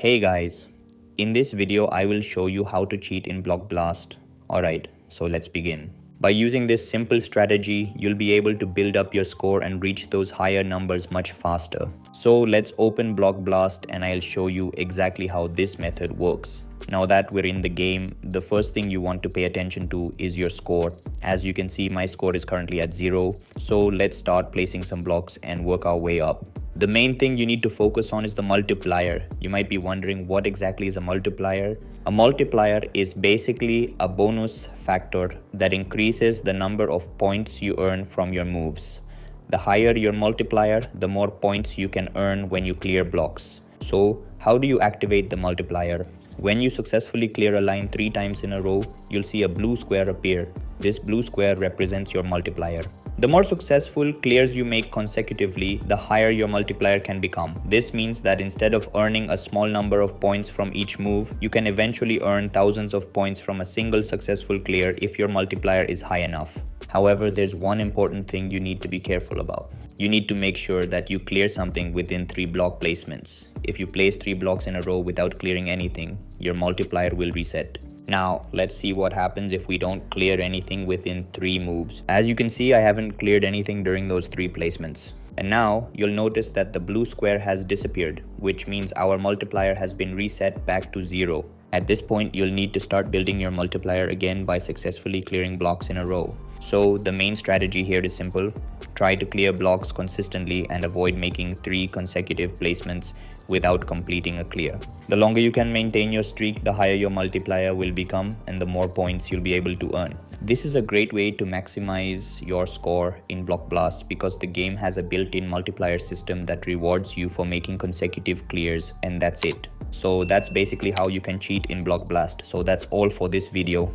Hey guys, in this video I will show you how to cheat in Block Blast. Alright, so let's begin. By using this simple strategy, you'll be able to build up your score and reach those higher numbers much faster. So let's open Block Blast and I'll show you exactly how this method works. Now that we're in the game, the first thing you want to pay attention to is your score. As you can see, my score is currently at 0. So let's start placing some blocks and work our way up. The main thing you need to focus on is the multiplier. You might be wondering what exactly is a multiplier. A multiplier is basically a bonus factor that increases the number of points you earn from your moves. The higher your multiplier, the more points you can earn when you clear blocks. So how do you activate the multiplier? When you successfully clear a line 3 times in a row, you'll see a blue square appear. This blue square represents your multiplier. The more successful clears you make consecutively, the higher your multiplier can become. This means that instead of earning a small number of points from each move, you can eventually earn thousands of points from a single successful clear if your multiplier is high enough. However, there's one important thing you need to be careful about. You need to make sure that you clear something within 3 block placements. If you place 3 blocks in a row without clearing anything, your multiplier will reset. Now, let's see what happens if we don't clear anything within 3 moves. As you can see, I haven't cleared anything during those 3 placements. And now, you'll notice that the blue square has disappeared, which means our multiplier has been reset back to 0. At this point, you'll need to start building your multiplier again by successfully clearing blocks in a row. So the main strategy here is simple. Try to clear blocks consistently and avoid making 3 consecutive placements without completing a clear. The longer you can maintain your streak, the higher your multiplier will become and the more points you'll be able to earn. This is a great way to maximize your score in Block Blast because the game has a built-in multiplier system that rewards you for making consecutive clears, and that's it. So that's basically how you can cheat in Block Blast. So that's all for this video.